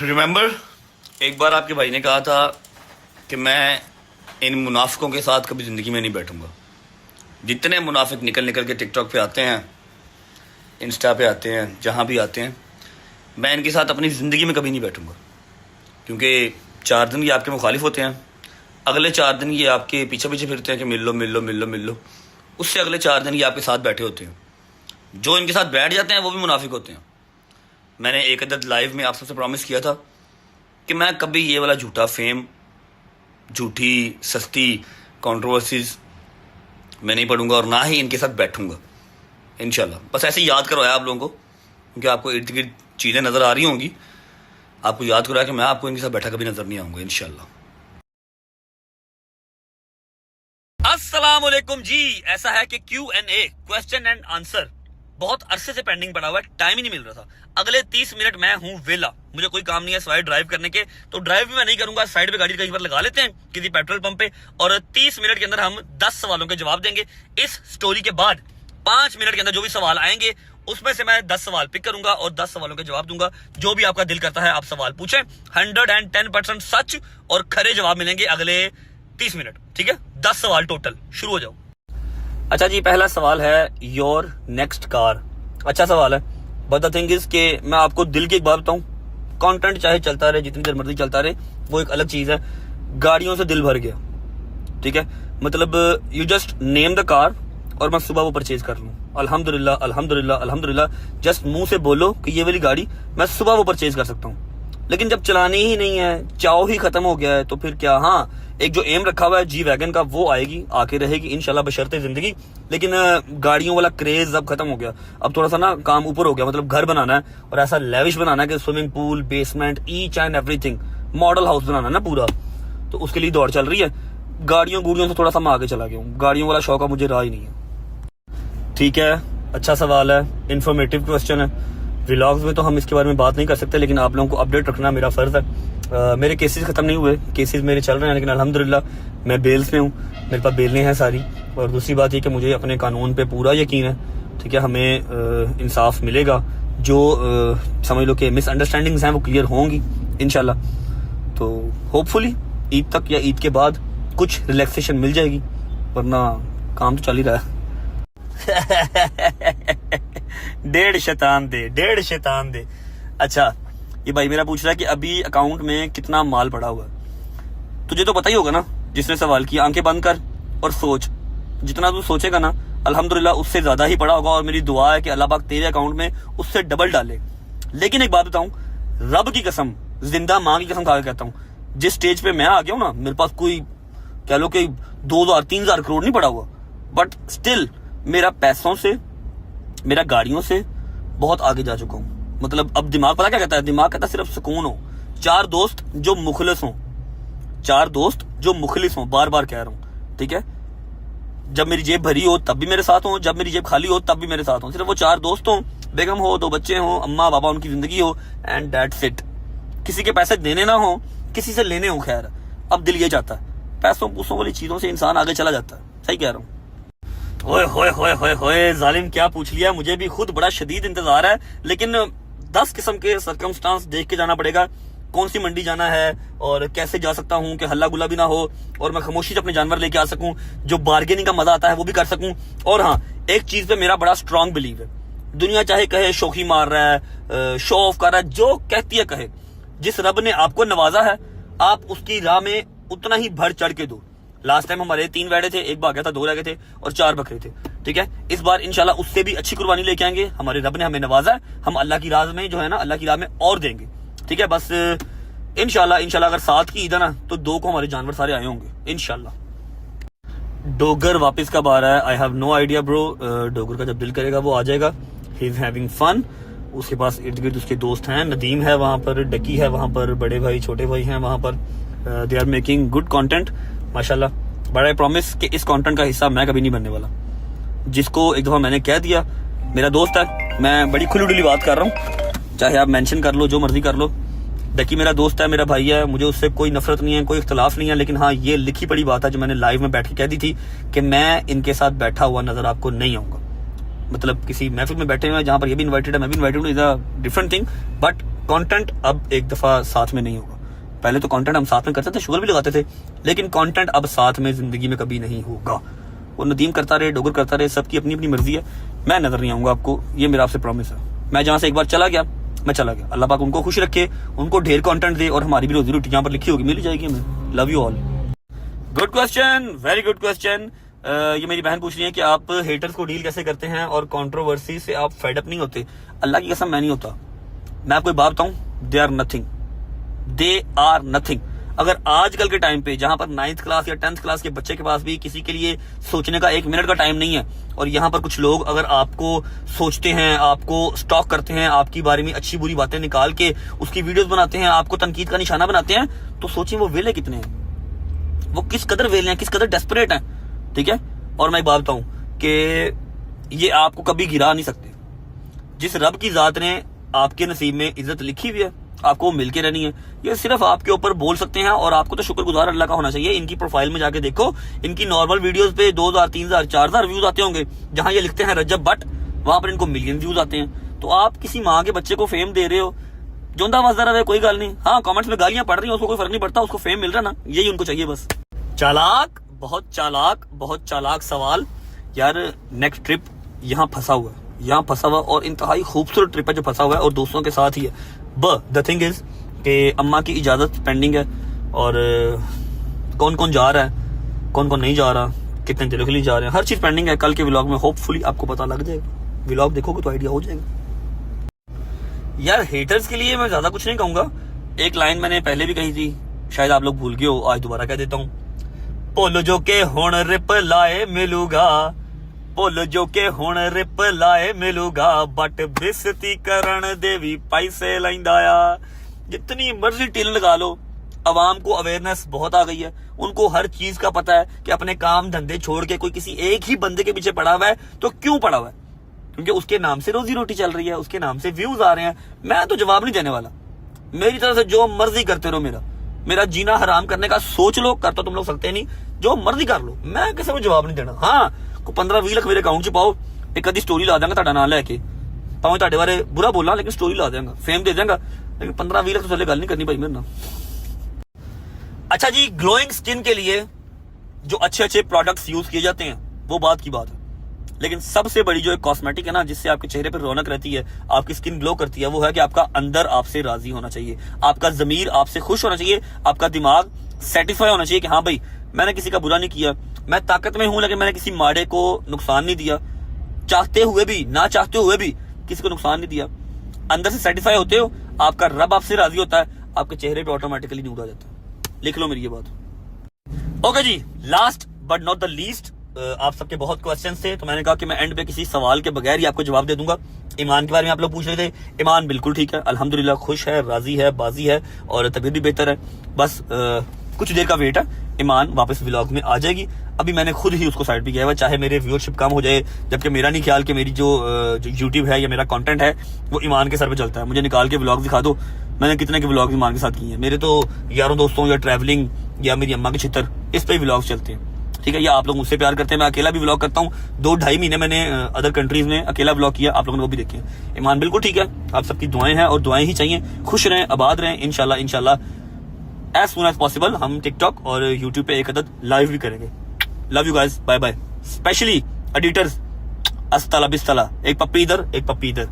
Remember एक बार आपके भाई ने कहा था कि मैं इन मुनाफिकों के साथ कभी ज़िंदगी में नहीं बैठूंगा। जितने मुनाफिक निकल निकल के टिकटॉक पे आते हैं, इंस्टा पे आते हैं, जहाँ भी आते हैं, मैं इनके साथ अपनी ज़िंदगी में कभी नहीं बैठूंगा। क्योंकि 4 दिन ये आपके मुखालिफ होते हैं, अगले 4 दिन ये आपके पीछे पीछे फिरते हैं कि मिल लो मिल लो मिल लो मिल लो। उससे अगले 4 दिन ये आपके साथ बैठे होते हैं। जो इनके साथ बैठ जाते हैं वो भी मुनाफिक होते हैं। मैंने एक अदद लाइव में आप सबसे प्रॉमिस किया था कि मैं कभी ये वाला झूठा फेम, झूठी सस्ती कंट्रोवर्सीज मैं नहीं पढ़ूंगा और ना ही इनके साथ बैठूंगा इंशाल्लाह। बस ऐसे ही याद करवाया आप लोगों को, क्योंकि आपको इर्द गिर्द चीज़ें नज़र आ रही होंगी। आपको याद कराया कि मैं आपको इनके साथ बैठा कभी नज़र नहीं आऊँगा इंशाल्लाह। अस्सलाम वालेकुम जी। ऐसा है कि Q&A, क्वेश्चन एंड आंसर, बहुत अरसे से पेंडिंग पड़ा हुआ है, टाइम ही नहीं मिल रहा था। अगले 30 मिनट मैं हूं वेला, मुझे कोई काम नहीं है सिवाय ड्राइव करने के, तो ड्राइव भी मैं नहीं करूंगा। साइड पे गाड़ी कहीं पर लगा लेते हैं किसी पेट्रोल पंप पे, और 30 मिनट के अंदर हम 10 सवालों के जवाब देंगे। इस स्टोरी के बाद 5 मिनट के अंदर जो भी सवाल आएंगे उसमें से मैं 10 सवाल पिक करूंगा और 10 सवालों के जवाब दूंगा। जो भी आपका दिल करता है आप सवाल पूछें। 110% सच और खरे जवाब मिलेंगे अगले 30 मिनट। ठीक है, 10 सवाल टोटल। शुरू हो जाओ। अच्छा जी, पहला सवाल है योर नेक्स्ट कार। अच्छा सवाल है, बट द थिंग इज के मैं आपको दिल की एक बात बताऊं, कंटेंट चाहे चलता रहे, जितनी देर मर्जी चलता रहे, वो एक अलग चीज है। गाड़ियों से दिल भर गया, ठीक है, मतलब you just name the car और मैं सुबह वो परचेज कर लूं। अल्हम्दुलिल्लाह अल्हम्दुलिल्लाह अल्हम्दुलिल्लाह, जस्ट मुंह से बोलो कि ये वाली गाड़ी मैं सुबह वो परचेज कर सकता हूँ। लेकिन जब चलानी ही नहीं है, चाव ही खत्म हो गया है, तो फिर क्या। हाँ, एक जो एम रखा हुआ है जी वैगन का, वो आएगी, आके रहेगी इंशाल्लाह बशर्ते जिंदगी। लेकिन गाड़ियों वाला क्रेज अब खत्म हो गया। अब थोड़ा सा ना काम ऊपर हो गया, मतलब घर बनाना है और ऐसा लेविश बनाना है कि swimming pool, basement, each and everything, model house बनाना है ना पूरा। तो उसके लिए दौड़ चल रही है। गाड़ियों गुड़ियों से थोड़ा सा मैं आगे चला गया हूँ, गाड़ियों वाला शौक मुझे रहा ही नहीं है। ठीक है, अच्छा सवाल है, इंफॉर्मेटिव क्वेश्चन है। व्लॉग्स में तो हम इसके बारे में बात नहीं कर सकते, लेकिन आप लोगों को अपडेट रखना मेरा फर्ज है। मेरे केसेस खत्म नहीं हुए, केसेस मेरे चल रहे हैं, लेकिन अल्हम्दुलिल्लाह मैं बेल्स में हूँ, मेरे पास बेलें हैं सारी। और दूसरी बात ये कि मुझे अपने कानून पे पूरा यकीन है, ठीक है, हमें इंसाफ मिलेगा। जो समझ लो कि मिसअंडरस्टैंडिंग्स हैं वो क्लियर होंगी इंशाल्लाह। तो होपफुली ईद तक या ईद के बाद कुछ रिलैक्सेशन मिल जाएगी, वरना काम तो चल ही रहा है। डेढ़ शैतान दे। अच्छा, ये भाई मेरा पूछ रहा है कि अभी अकाउंट में कितना माल पड़ा हुआ है। तुझे तो पता ही होगा ना, जिसने सवाल किया। आंखें बंद कर और सोच, जितना तू सोचेगा ना अल्हम्दुलिल्लाह उससे ज्यादा ही पड़ा होगा। और मेरी दुआ है कि अल्लाह पाक तेरे अकाउंट में उससे डबल डाले। लेकिन एक बात बताऊं, रब की कसम, जिंदा मां की कसम खा के कहता हूं, जिस स्टेज पे मैं आ गया हूं ना, मेरे पास कोई कह लो कि 2,000-3,000 करोड़ नहीं पड़ा हुआ, बट स्टिल मेरा पैसों से, मेरा गाड़ियों से बहुत आगे जा चुका हूं। मतलब अब दिमाग पता क्या कहता है, दिमाग कहता है सिर्फ सुकून हो, 4 दोस्त जो मुखलिस हों, 4 दोस्त जो मुखलिस हों, बार बार कह रहा हूं, ठीक है। जब मेरी जेब भरी हो तब भी मेरे साथ हो, जब मेरी जेब खाली हो तब भी मेरे साथ हो। सिर्फ वो 4 दोस्त हों, बेगम हो, 2 बच्चे हो, अम्मा पापा, उनकी जिंदगी हो, एंड दैट्स इट। किसी के पैसे देने ना हो, किसी से लेने हो। खैर, अब दिल ये चाहता है, पैसों पूसों वाली चीजों से इंसान आगे चला जाता है। सही कह रहा हूँ। ओए होए होए होए होए, जालिम क्या पूछ लिया। मुझे भी खुद बड़ा शदीद इंतजार है, लेकिन 10 किस्म के सर्कमस्टांस देख के जाना पड़ेगा। कौन सी मंडी जाना है और कैसे जा सकता हूँ कि हल्ला गुल्ला भी ना हो और मैं खामोशी से अपने जानवर लेके आ सकूं, जो बार्गेनिंग का मजा आता है वो भी कर सकूं। और हाँ, एक चीज पे मेरा बड़ा स्ट्रांग बिलीव है, दुनिया चाहे कहे शौकी मार रहा है, शो ऑफ कर रहा है, जो कहती है कहे, जिस रब ने आपको नवाजा है आप उसकी राह में उतना ही बढ़ चढ़ के दो। लास्ट टाइम हमारे 3 वैडे थे, 1 भाग गया था, 2 रह गए थे और 4 बकरे थे, ठीक है। इस बार इंशाल्लाह उससे भी अच्छी कुर्बानी लेके आएंगे। हमारे रब ने हमें नवाजा है, हम अल्लाह की राह में जो है ना, अल्लाह की राह में और देंगे, ठीक है। बस इंशाल्लाह अगर 7 की ईद है ना, तो 2 को हमारे जानवर सारे आए होंगे इंशाल्लाह। डोगर वापस कब आ रहा है? I have no idea bro. Dogar का जब दिल करेगा वो आ जाएगा। He is having fun. उसके पास इर्द गिर्द उसके दोस्त हैं, नदीम है वहां पर, डकी है वहां पर, बड़े भाई छोटे भाई हैं वहां पर। They are making good content माशाल्लाह। बट आई प्रॉमिस कि इस कंटेंट का हिस्सा मैं कभी नहीं बनने वाला। जिसको एक दफा मैंने कह दिया, मेरा दोस्त है, मैं बड़ी खुली डुली बात कर रहा हूँ, चाहे आप मेंशन कर लो, जो मर्जी कर लो। डकी मेरा दोस्त है, मेरा भाई है, मुझे उससे कोई नफरत नहीं है, कोई इख्तलाफ नहीं है। लेकिन हाँ, ये लिखी पड़ी बात है जो मैंने लाइव में बैठ के कह दी थी कि मैं इनके साथ बैठा हुआ नजर आपको नहीं आऊंगा। मतलब किसी महफिल में बैठे हुए हैं जहां पर ये भी इन्वाइटेड है, मैं भी इन्वाइटेड हूँ, is a different thing, but content अब एक दफा साथ में नहीं होगा। पहले तो कंटेंट हम साथ में करते थे, शुगर भी लगाते थे, लेकिन कंटेंट अब साथ में जिंदगी में कभी नहीं होगा। वो नदीम करता रहे, डोगर करता रहे, सबकी अपनी अपनी मर्जी है। मैं नजर नहीं आऊंगा आपको, ये मेरा आपसे प्रॉमिस है। मैं जहां से एक बार चला गया, मैं चला गया। अल्लाह पाक उनको खुश रखे, उनको ढेर कंटेंट दे, और हमारी भी रोजी रोटी जहां पर लिखी होगी मिल जाएगी हमें। Love you all. Good question, very good question. ये मेरी बहन पूछ रही है कि आप हेटर्स को डील कैसे करते हैं और कंट्रोवर्सी से आप फेड अप नहीं होते। अल्लाह की कसम मैं नहीं होता। मैं आपको एक बात बताऊं, they are nothing, they are nothing. अगर आजकल के टाइम पे जहां पर 9th क्लास या 10th क्लास के बच्चे के पास भी किसी के लिए सोचने का 1 मिनट का टाइम नहीं है, और यहाँ पर कुछ लोग अगर आपको सोचते हैं, आपको स्टॉक करते हैं, आपकी बारे में अच्छी बुरी बातें निकाल के उसकी वीडियोस बनाते हैं, आपको तनकीद का निशाना बनाते हैं, तो सोचिए वो वेले कितने हैं, वो किस कदर वेले हैं, किस कदर डेस्परेट हैं। ठीक है। और मैं एक बात बताऊं कि ये आपको कभी गिरा नहीं सकते। जिस रब की जात ने आपके नसीब में इज्जत लिखी हुई है, आपको मिल के रहनी है, ये सिर्फ आपके ऊपर बोल सकते हैं, और आपको तो शुक्रगुजार अल्लाह का होना चाहिए। इनकी प्रोफाइल में जाके देखो, इनकी नॉर्मल वीडियोस पे 2000, 3000, 4000 व्यूज आते होंगे। जहां ये लिखते हैं रजब बट, वहां पर इनको मिलियन व्यूज आते हैं। तो आप किसी माँ के बच्चे को फेम दे रहे हो, जोंदा मजदार है, कोई गल नहीं। हाँ, कमेंट्स में गालियां पड़ रही हैं, उसको कोई फर्क नहीं पड़ता, उसको फेम मिल रहा ना, यही उनको चाहिए बस। चालाक, बहुत चालाक सवाल यार। नेक्स्ट ट्रिप यहाँ फंसा हुआ और इंतहाई खूबसूरत ट्रिप है जो फंसा हुआ है, और दोस्तों के साथ ही है। द थिंग इज कि अम्मा की इजाजत पेंडिंग है, और कौन कौन जा रहा है, कौन कौन नहीं जा रहा, कितने दिनों के लिए जा रहे हैं, हर चीज पेंडिंग है। कल के व्लॉग में होपफुली आपको पता लग जाएगा। व्लॉग देखोगे तो आइडिया हो जाएगा। यार हेटर्स के लिए मैं ज्यादा कुछ नहीं कहूंगा। एक लाइन मैंने पहले भी कही थी, शायद आप लोग भूल गए हो, आज दोबारा कह देता हूँ। भुल जो के हुण रिप्लाए मिलूगा, भुल जो के हुण रिप्लाए मिलूगा, बट बेइज्जती करन दे भी पैसे लैंदा आ। जितनी मर्जी टिल लगा लो, अवाम को अवेयरनेस बहुत आ गई है। उनको हर चीज का पता है कि अपने काम धंधे छोड़ के कोई किसी एक ही बंदे के पीछे पड़ा हुआ है, तो क्यों पड़ा हुआ है? क्योंकि उसके नाम से रोजी रोटी चल रही है, उसके नाम से व्यूज आ रहे हैं। मैं तो जवाब नहीं देने वाला। मेरी तरफ से जो मर्जी करते रहो, मेरा जीना हराम करने का सोच लो, कर तो तुम लोग सकते नहीं, जो मर्जी कर लो, मैं किसी को जवाब नहीं देना। हाँ, को 15-20 लाख मेरे अकाउंट च पाओ, एक आधी स्टोरी ला देंगा तुहाडा नाम लैके, भावें तुहाडे बारे बुरा बोला, लेकिन स्टोरी ला देंगा, फेम दे देंगा, लेकिन 15-20 लाख तो थल्ले गल नहीं करनी भाई मेरे नाल। अच्छा जी, ग्लोइंग स्किन के लिए जो अच्छे प्रोडक्ट्स यूज किए जाते हैं वो बात की बात है, लेकिन सबसे बड़ी जो एक कॉस्मेटिक है ना, जिससे आपके चेहरे पर रौनक रहती है, आपकी स्किन ग्लो करती है, वो है कि आपका अंदर आपसे राजी होना चाहिए, आपका जमीर आपसे खुश होना चाहिए, आपका दिमाग सेटिस्फाई होना चाहिए कि हाँ भाई मैंने किसी का बुरा नहीं किया, मैं ताकत में हूं लेकिन मैंने किसी माड़े को नुकसान नहीं दिया, चाहते हुए भी ना चाहते हुए भी किसी को नुकसान नहीं दिया। अंदर से सेटिस्फाई होते हो, आपका रब आपसे राजी होता है, आपके चेहरे पे ऑटोमेटिकली नूर आ जाता है। लिख लो मेरी ये बात। ओके जी, last but not the least, आप सबके बहुत क्वेश्चंस थे, तो मैंने कहा कि मैं एंड पे किसी सवाल के बगैर ही आपको जवाब दे दूंगा। ईमान के बारे में आप लोग पूछ रहे थे। ईमान बिल्कुल ठीक है, अल्हम्दुलिल्लाह, खुश है, राजी है, बाजी है, और तबीयत भी बेहतर है। बस कुछ देर का वेट है, ईमान वापस व्लॉग में आ जाएगी। अभी मैंने खुद ही उसको साइड पे किया हुआ, चाहे मेरे व्यूअरशिप कम हो जाए, जबकि मेरा नहीं ख्याल कि मेरी जो यूट्यूब है या मेरा कंटेंट है वो ईमान के सर पे चलता है। मुझे निकाल के व्लॉग दिखा दो, मैंने कितने के व्लॉग ईमान के साथ किए हैं। मेरे तो यारों दोस्तों या ट्रैवलिंग या मेरी अम्मा के छितर, इस पे व्लॉग चलते हैं। ठीक है, या आप लोग मुझसे प्यार करते हैं, मैं अकेला भी व्लॉग करता हूँ। 2-2.5 महीने मैंने अदर कंट्रीज में अकेला व्लॉग किया, आप लोगों ने वो भी देखे। ईमान बिल्कुल ठीक है, आप सबकी दुआएं हैं और दुआएं ही चाहिए। खुश रहें, आबाद रहें। इंशाल्लाह एज सुन एज पॉसिबल हम टिकटॉक और यूट्यूब पे एक अदद लाइव भी करेंगे। Love you guys, bye bye. Specially editors, अस्ताला बिस्तला, एक पप्पी इधर एक पप्पी इधर।